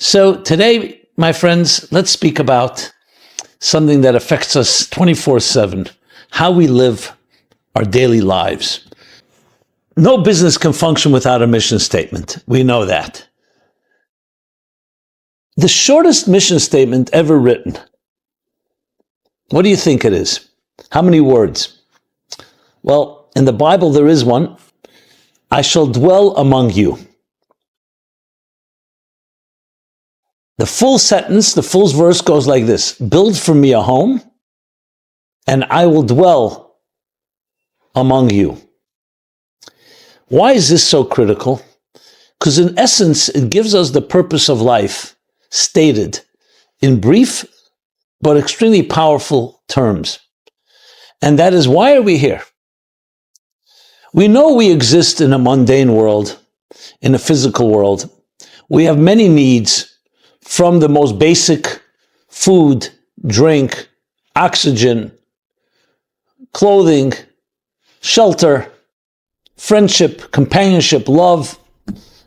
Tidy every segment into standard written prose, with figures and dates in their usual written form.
So today, my friends, let's speak about something that affects us 24/7, how we live our daily lives. No business can function without a mission statement. We know that. The shortest mission statement ever written. What do you think it is? How many words? Well, in the Bible, there is one. I shall dwell among you. The full sentence, the full verse goes like this: build for me a home, and I will dwell among you. Why is this so critical? Because in essence, it gives us the purpose of life stated in brief but extremely powerful terms. And that is, why are we here? We know we exist in a mundane world, in a physical world. We have many needs, from the most basic food, drink, oxygen, clothing, shelter, friendship, companionship, love,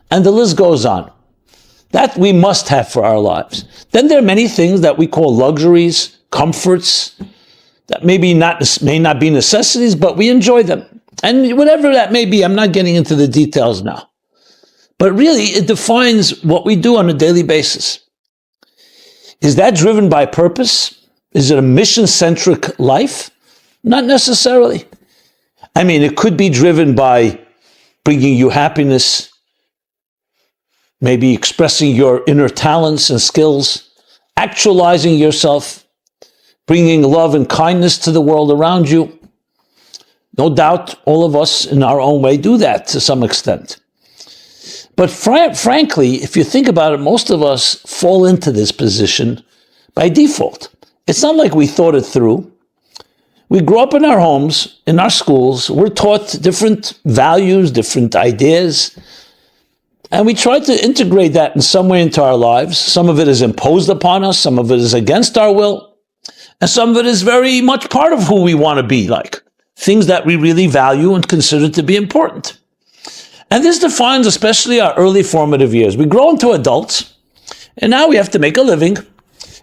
and the list goes on. That we must have for our lives. Then there are many things that we call luxuries, comforts, that may not be necessities, but we enjoy them. And whatever that may be, I'm not getting into the details now. But really, it defines what we do on a daily basis. Is that driven by purpose? Is it a mission-centric life? Not necessarily. I mean, it could be driven by bringing you happiness, maybe expressing your inner talents and skills, actualizing yourself, bringing love and kindness to the world around you. No doubt, all of us in our own way do that to some extent. But frankly, if you think about it, most of us fall into this position by default. It's not like we thought it through. We grow up in our homes, in our schools. We're taught different values, different ideas, and we try to integrate that in some way into our lives. Some of it is imposed upon us, some of it is against our will, and some of it is very much part of who we want to be like, things that we really value and consider to be important. And this defines especially our early formative years. We grow into adults, and now we have to make a living,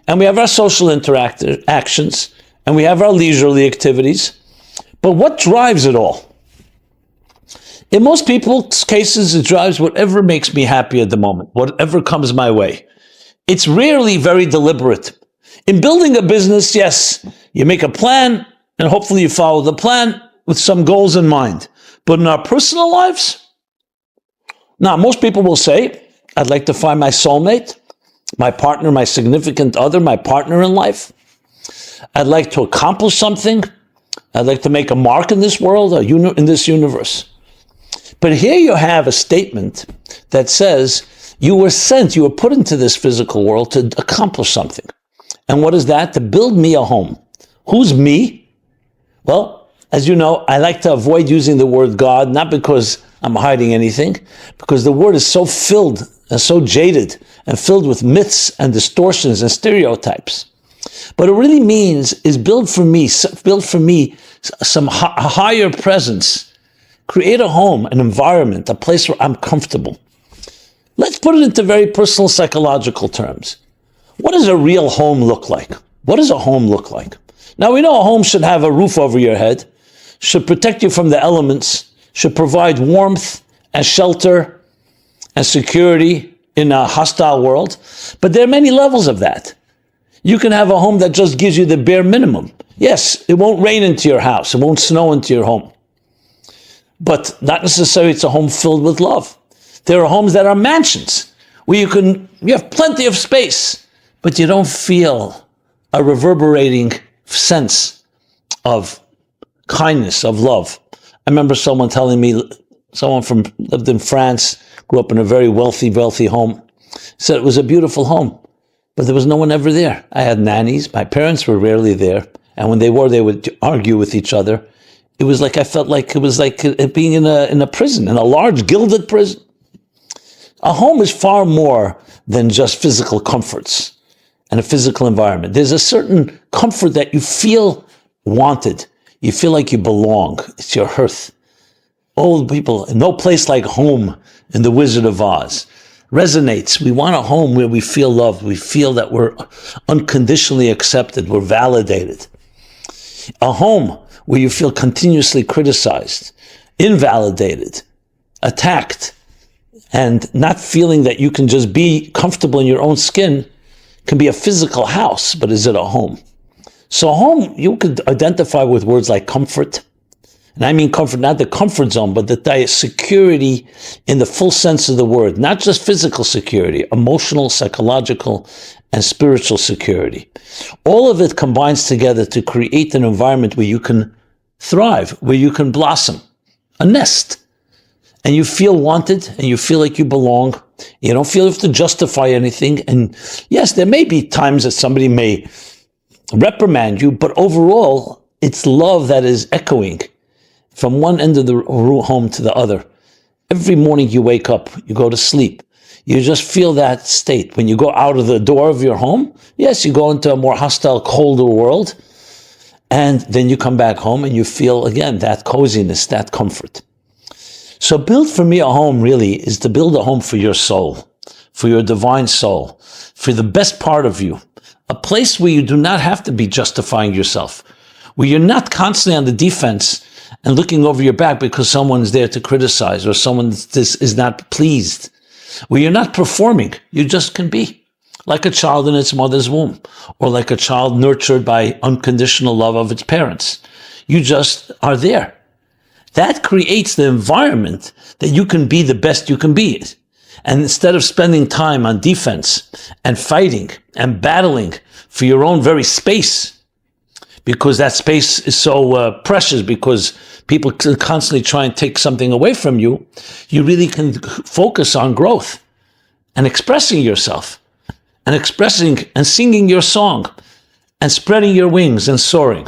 and we have our social interactions, and we have our leisurely activities. But what drives it all? In most people's cases, it drives whatever makes me happy at the moment, whatever comes my way. It's rarely very deliberate. In building a business, yes, you make a plan, and hopefully you follow the plan with some goals in mind. But in our personal lives, now, most people will say, I'd like to find my soulmate, my partner, my significant other, my partner in life. I'd like to accomplish something. I'd like to make a mark in this world, in this universe. But here you have a statement that says you were sent, you were put into this physical world to accomplish something. And what is that? To build me a home. Who's me? Well, as you know, I like to avoid using the word God, not because I'm hiding anything, because the word is so filled and so jaded and filled with myths and distortions and stereotypes. But it really means is build for me some higher presence. Create a home, an environment, a place where I'm comfortable. Let's put it into very personal psychological terms. What does a real home look like? What does a home look like? Now, we know a home should have a roof over your head, should protect you from the elements, should provide warmth and shelter and security in a hostile world. But there are many levels of that. You can have a home that just gives you the bare minimum. Yes, it won't rain into your house. It won't snow into your home. But not necessarily it's a home filled with love. There are homes that are mansions where you have plenty of space, but you don't feel a reverberating sense of kindness, of love. I remember someone telling me, lived in France, grew up in a very wealthy home, said it was a beautiful home, but there was no one ever there. I had nannies. My parents were rarely there. And when they would argue with each other. It was like, I felt like it was like being in a prison, in a large gilded prison. A home is far more than just physical comforts and a physical environment. There's a certain comfort that you feel wanted. You feel like you belong. It's your hearth. Old people, no place like home in The Wizard of Oz. resonates. We want a home where we feel loved. We feel that we're unconditionally accepted. We're validated. A home where you feel continuously criticized, invalidated, attacked, and not feeling that you can just be comfortable in your own skin can be a physical house, but is it a home? So home, you could identify with words like comfort. And I mean comfort, not the comfort zone, but the security in the full sense of the word, not just physical security, emotional, psychological, and spiritual security. All of it combines together to create an environment where you can thrive, where you can blossom, a nest. And you feel wanted, and you feel like you belong. You don't feel you have to justify anything. And yes, there may be times that somebody may reprimand you, but overall, it's love that is echoing from one end of the home to the other. Every morning you wake up, you go to sleep. You just feel that state. When you go out of the door of your home, yes, you go into a more hostile, colder world. And then you come back home and you feel, again, that coziness, that comfort. So build for me a home really is to build a home for your soul, for your divine soul, for the best part of you. A place where you do not have to be justifying yourself, where you're not constantly on the defense and looking over your back because someone's there to criticize or someone is not pleased, where you're not performing, you just can be. Like a child in its mother's womb, or like a child nurtured by unconditional love of its parents. You just are there. That creates the environment that you can be the best you can be. And instead of spending time on defense and fighting and battling for your own very space, because that space is so precious, because people constantly try and take something away from you, you really can focus on growth and expressing yourself and expressing and singing your song and spreading your wings and soaring.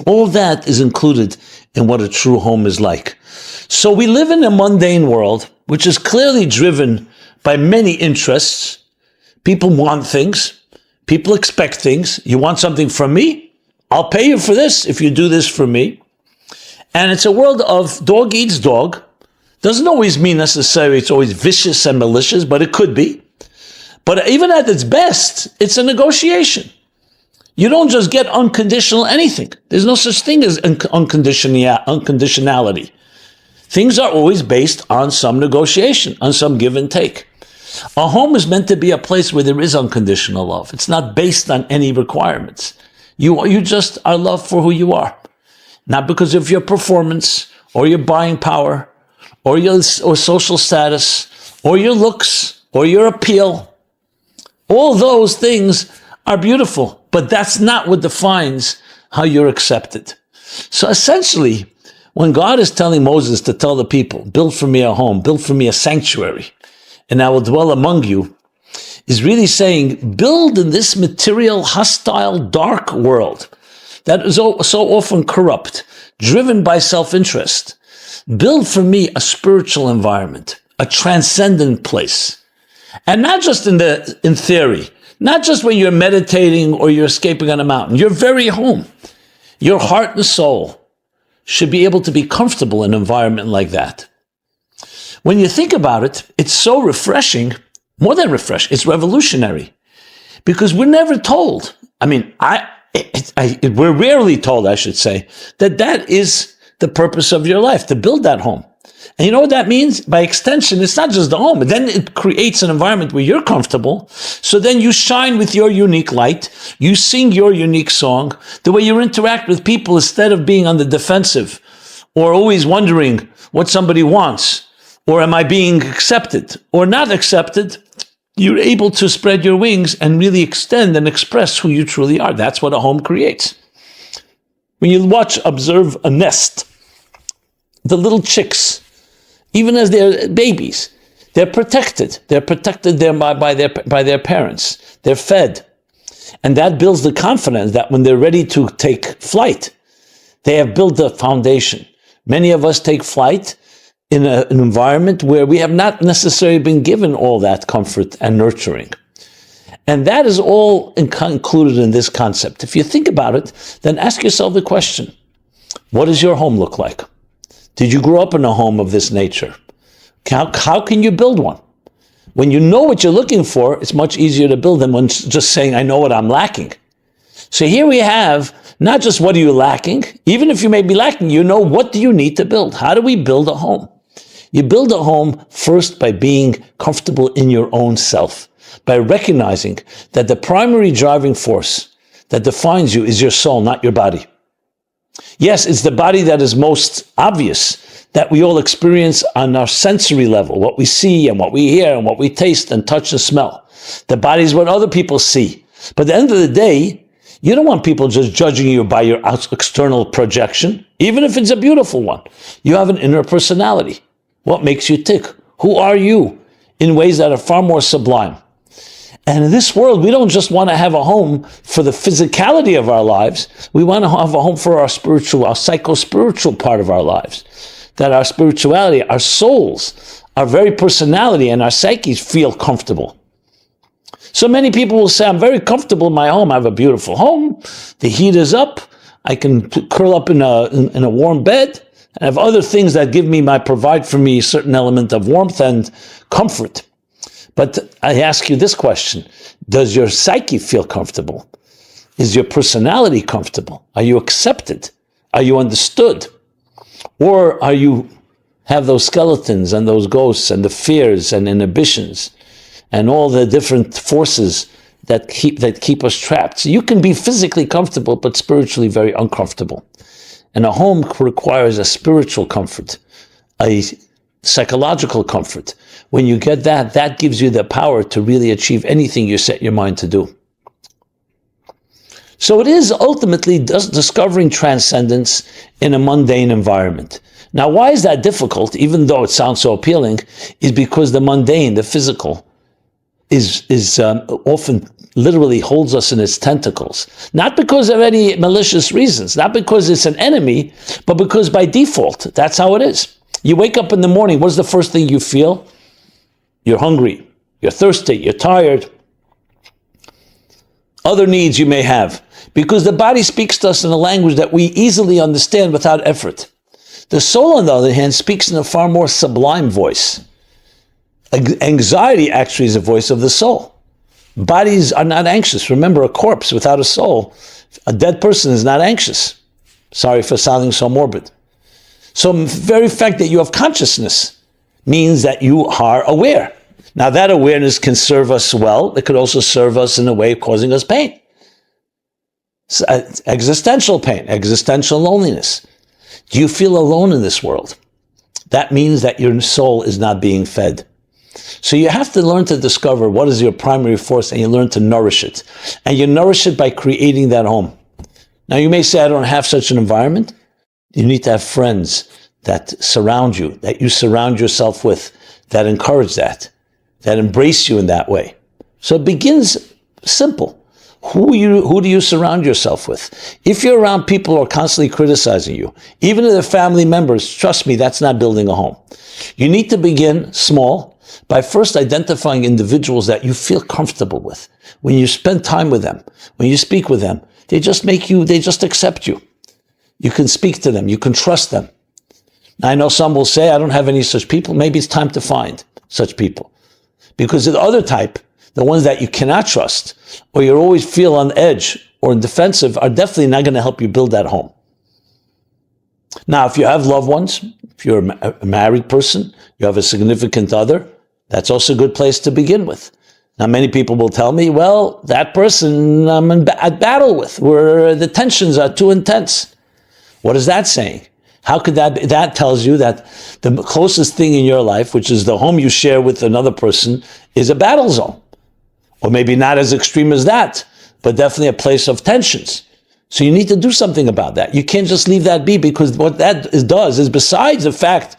All that is included in what a true home is like. So we live in a mundane world, which is clearly driven by many interests. People want things. People expect things. You want something from me? I'll pay you for this if you do this for me. And it's a world of dog eats dog. Doesn't always mean necessarily it's always vicious and malicious, but it could be. But even at its best, it's a negotiation. You don't just get unconditional anything. There's no such thing as unconditionality. Things are always based on some negotiation, on some give and take. A home is meant to be a place where there is unconditional love. It's not based on any requirements. You just are loved for who you are. Not because of your performance, or your buying power, or social status, or your looks, or your appeal. All those things are beautiful, but that's not what defines how you're accepted. So essentially, when God is telling Moses to tell the people, build for me a home, build for me a sanctuary, and I will dwell among you, is really saying, build in this material, hostile, dark world that is so often corrupt, driven by self-interest. Build for me a spiritual environment, a transcendent place. And not just in theory, not just when you're meditating or you're escaping on a mountain, your very home. Your heart and soul should be able to be comfortable in an environment like that. When you think about it, it's so refreshing, more than refreshing, it's revolutionary. Because we're never told, we're rarely told, I should say, that is the purpose of your life, to build that home. And you know what that means? By extension, it's not just the home, but then it creates an environment where you're comfortable. So then you shine with your unique light. You sing your unique song. The way you interact with people, instead of being on the defensive or always wondering what somebody wants, or am I being accepted or not accepted, you're able to spread your wings and really extend and express who you truly are. That's what a home creates. When you observe a nest, the little chicks, even as they're babies, they're protected. They're protected there by their parents. They're fed. And that builds the confidence that when they're ready to take flight, they have built the foundation. Many of us take flight in an environment where we have not necessarily been given all that comfort and nurturing. And that is all included in this concept. If you think about it, then ask yourself the question, what does your home look like? Did you grow up in a home of this nature? How can you build one? When you know what you're looking for, it's much easier to build than when just saying, I know what I'm lacking. So here we have not just what are you lacking, even if you may be lacking, you know what do you need to build. How do we build a home? You build a home first by being comfortable in your own self, by recognizing that the primary driving force that defines you is your soul, not your body. Yes, it's the body that is most obvious, that we all experience on our sensory level, what we see and what we hear and what we taste and touch and smell. The body is what other people see. But at the end of the day, you don't want people just judging you by your external projection, even if it's a beautiful one. You have an inner personality. What makes you tick? Who are you? In ways that are far more sublime. And in this world, we don't just want to have a home for the physicality of our lives. We want to have a home for our spiritual, our psycho-spiritual part of our lives. That our spirituality, our souls, our very personality and our psyches feel comfortable. So many people will say, I'm very comfortable in my home. I have a beautiful home. The heat is up. I can curl up in a warm bed. And I have other things that provide for me a certain element of warmth and comfort. But I ask you this question. Does your psyche feel comfortable? Is your personality comfortable? Are you accepted? Are you understood? Or are you have those skeletons and those ghosts and the fears and inhibitions and all the different forces that keep us trapped? So you can be physically comfortable, but spiritually very uncomfortable. And a home requires a spiritual comfort, a psychological comfort. When you get that, that gives you the power to really achieve anything you set your mind to do. So it is ultimately discovering transcendence in a mundane environment. Now, why is that difficult, even though it sounds so appealing, is because the mundane, the physical, is often literally holds us in its tentacles. Not because of any malicious reasons, not because it's an enemy, but because by default, that's how it is. You wake up in the morning, what's the first thing you feel? You're hungry, you're thirsty, you're tired. Other needs you may have, because the body speaks to us in a language that we easily understand without effort. The soul, on the other hand, speaks in a far more sublime voice. Anxiety actually is a voice of the soul. Bodies are not anxious. Remember, a corpse without a soul, a dead person is not anxious. Sorry for sounding so morbid. So the very fact that you have consciousness means that you are aware. Now that awareness can serve us well. It could also serve us in a way of causing us pain. Existential pain, existential loneliness. Do you feel alone in this world? That means that your soul is not being fed. So you have to learn to discover what is your primary force, and you learn to nourish it. And you nourish it by creating that home. Now you may say, I don't have such an environment. You need to have friends that surround you, that you surround yourself with, that encourage that embrace you in that way. So it begins simple. Who do you surround yourself with? If you're around people who are constantly criticizing you, even if they're family members, trust me, that's not building a home. You need to begin small by first identifying individuals that you feel comfortable with. When you spend time with them, when you speak with them, they just accept you. You can speak to them, you can trust them. Now, I know some will say, I don't have any such people. Maybe it's time to find such people. Because the other type, the ones that you cannot trust, or you always feel on edge or defensive, are definitely not going to help you build that home. Now, if you have loved ones, if you're a married person, you have a significant other, that's also a good place to begin with. Now, many people will tell me, well, that person I'm at battle with, where the tensions are too intense. What is that saying? How could that be? That tells you that the closest thing in your life, which is the home you share with another person, is a battle zone. Or maybe not as extreme as that, but definitely a place of tensions. So you need to do something about that. You can't just leave that be, because what that does is, besides the fact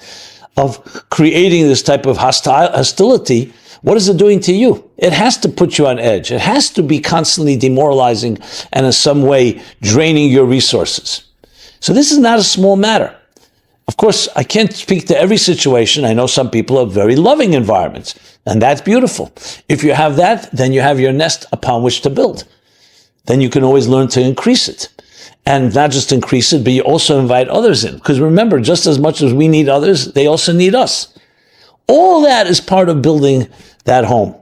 of creating this type of hostility, what is it doing to you? It has to put you on edge. It has to be constantly demoralizing and in some way draining your resources. So this is not a small matter. Of course, I can't speak to every situation. I know some people have very loving environments, and that's beautiful. If you have that, then you have your nest upon which to build. Then you can always learn to increase it. And not just increase it, but you also invite others in. Because remember, just as much as we need others, they also need us. All that is part of building that home.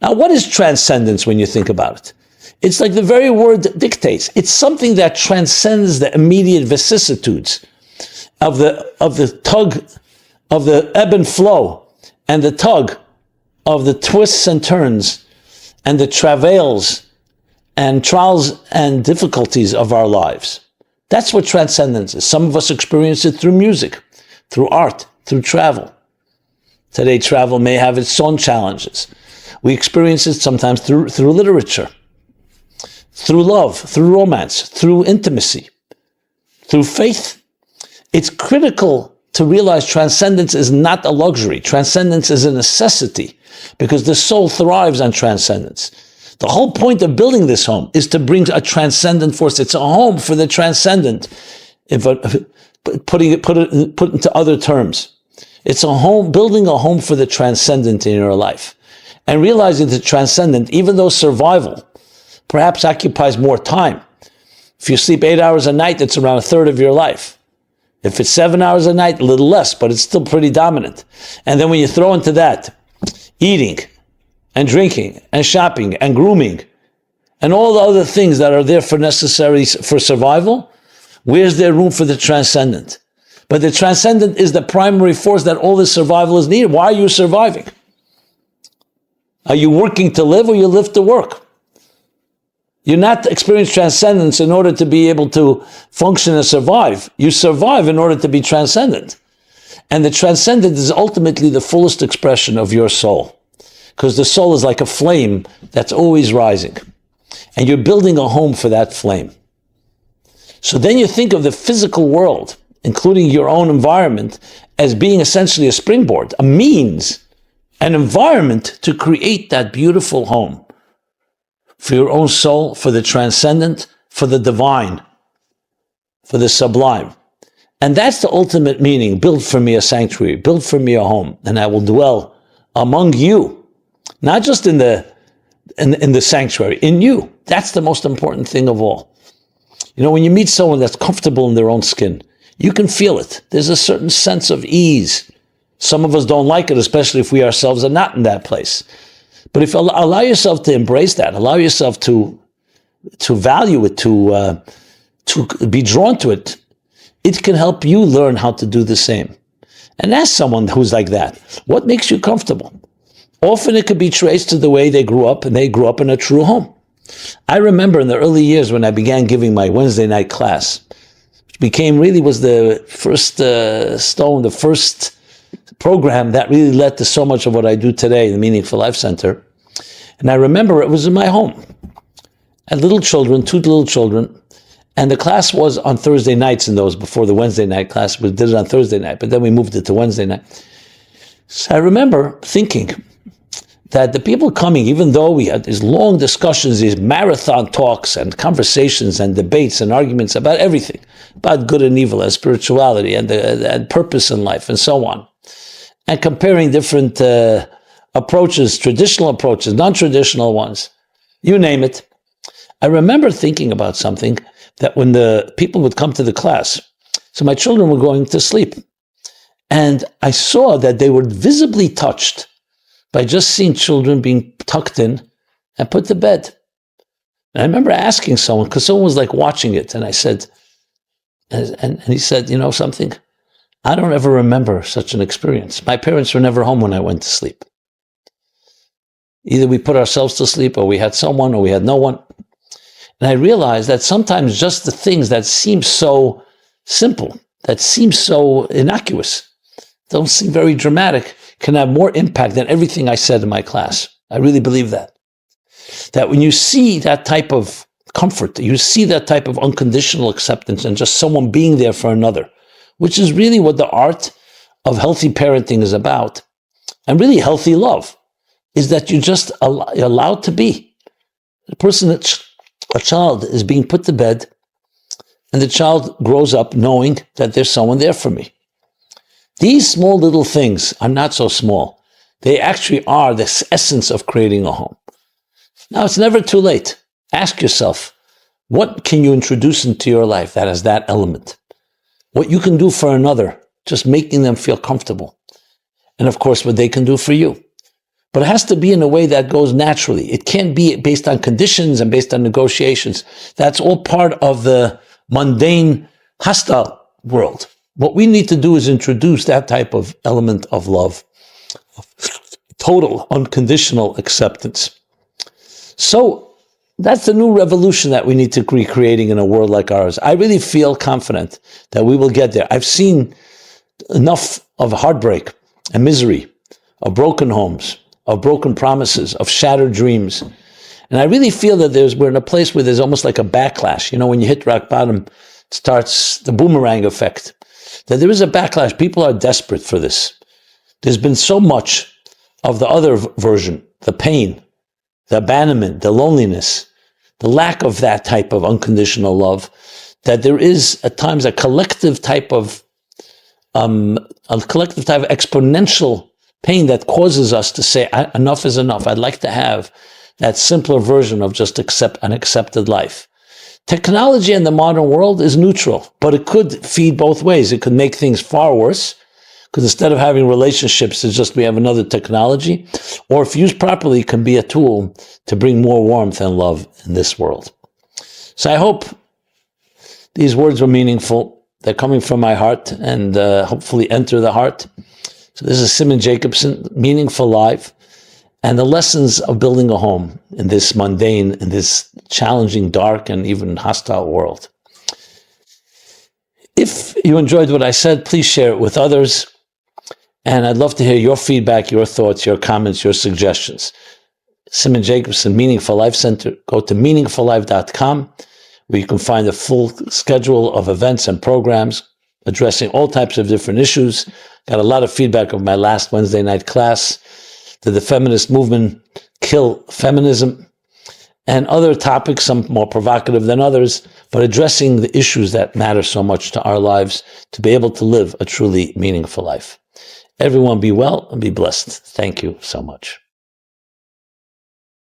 Now, what is transcendence when you think about it? It's like the very word dictates. It's something that transcends the immediate vicissitudes of the tug, of the ebb and flow, and the tug of the twists and turns, and the travails and trials and difficulties of our lives. That's what transcendence is. Some of us experience it through music, through art, through travel. Today, travel may have its own challenges. We experience it sometimes through literature, through love, through romance, through intimacy, through faith. It's critical to realize transcendence is not a luxury. Transcendence is a necessity because the soul thrives on transcendence. The whole point of building this home is to bring a transcendent force. It's a home for the transcendent. Put into other terms, it's a home, building a home for the transcendent in your life, and realizing the transcendent, even though survival perhaps occupies more time. If you sleep 8 hours a night, it's around a third of your life. If it's 7 hours a night, a little less, but it's still pretty dominant. And then when you throw into that eating and drinking and shopping and grooming and all the other things that are there for necessary for survival, where's there room for the transcendent? But the transcendent is the primary force that all this survival is needed. Why are you surviving? Are you working to live or you live to work? You're not experiencing transcendence in order to be able to function and survive. You survive in order to be transcendent. And the transcendent is ultimately the fullest expression of your soul. Because the soul is like a flame that's always rising. And you're building a home for that flame. So then you think of the physical world, including your own environment, as being essentially a springboard, a means, an environment to create that beautiful home for your own soul, for the transcendent, for the divine, for the sublime. And that's the ultimate meaning. Build for me a sanctuary, build for me a home, and I will dwell among you. Not just in the sanctuary, in you. That's the most important thing of all. You know, when you meet someone that's comfortable in their own skin, you can feel it. There's a certain sense of ease. Some of us don't like it, especially if we ourselves are not in that place. But if you allow yourself to embrace that, allow yourself to value it, to be drawn to it, it can help you learn how to do the same. And ask someone who's like that, what makes you comfortable? Often it could be traced to the way they grew up, and they grew up in a true home. I remember in the early years when I began giving my Wednesday night class, which was the first stone, the first program that really led to so much of what I do today, the Meaningful Life Center. And I remember it was in my home. I had little children, 2 little children, and the class was on Thursday nights in those, before the Wednesday night class. We did it on Thursday night, but then we moved it to Wednesday night. So I remember thinking that the people coming, even though we had these long discussions, these marathon talks and conversations and debates and arguments about everything, about good and evil and spirituality and purpose in life and so on, and comparing different approaches, traditional approaches, non-traditional ones, you name it. I remember thinking about something that when the people would come to the class, so my children were going to sleep, and I saw that they were visibly touched by just seeing children being tucked in and put to bed. And I remember asking someone, because someone was like watching it, and I said, and he said, you know something? I don't ever remember such an experience. My parents were never home when I went to sleep. Either we put ourselves to sleep, or we had someone, or we had no one. And I realized that sometimes just the things that seem so simple, that seem so innocuous, don't seem very dramatic, can have more impact than everything I said in my class. I really believe that. That when you see that type of comfort, you see that type of unconditional acceptance and just someone being there for another, which is really what the art of healthy parenting is about, and really healthy love, is that you just allowed to be. A child is being put to bed, and the child grows up knowing that there's someone there for me. These small little things are not so small. They actually are the essence of creating a home. Now, it's never too late. Ask yourself, what can you introduce into your life that has that element? What you can do for another, just making them feel comfortable. And of course, what they can do for you. But it has to be in a way that goes naturally. It can't be based on conditions and based on negotiations. That's all part of the mundane, hostile world. What we need to do is introduce that type of element of love, of total, unconditional acceptance. So that's the new revolution that we need to be creating in a world like ours. I really feel confident that we will get there. I've seen enough of heartbreak and misery, of broken homes, of broken promises, of shattered dreams. And I really feel that we're in a place where there's almost like a backlash. You know, when you hit rock bottom, it starts the boomerang effect. That there is a backlash. People are desperate for this. There's been so much of the other version, the pain, the abandonment, the loneliness, the lack of that type of unconditional love, that there is at times a collective type of exponential pain that causes us to say, enough is enough. I'd like to have that simpler version of just an accepted life. Technology in the modern world is neutral, but it could feed both ways. It could make things far worse, because instead of having relationships, it's just we have another technology, or if used properly, it can be a tool to bring more warmth and love in this world. So I hope these words were meaningful. They're coming from my heart and hopefully enter the heart. So this is Simon Jacobson, Meaningful Life, and the lessons of building a home in this mundane, in this challenging, dark, and even hostile world. If you enjoyed what I said, please share it with others. And I'd love to hear your feedback, your thoughts, your comments, your suggestions. Simon Jacobson, Meaningful Life Center. Go to meaningfullife.com, where you can find a full schedule of events and programs addressing all types of different issues. Got a lot of feedback of my last Wednesday night class. Did the feminist movement kill feminism? And other topics, some more provocative than others, but addressing the issues that matter so much to our lives to be able to live a truly meaningful life. Everyone be well and be blessed. Thank you so much.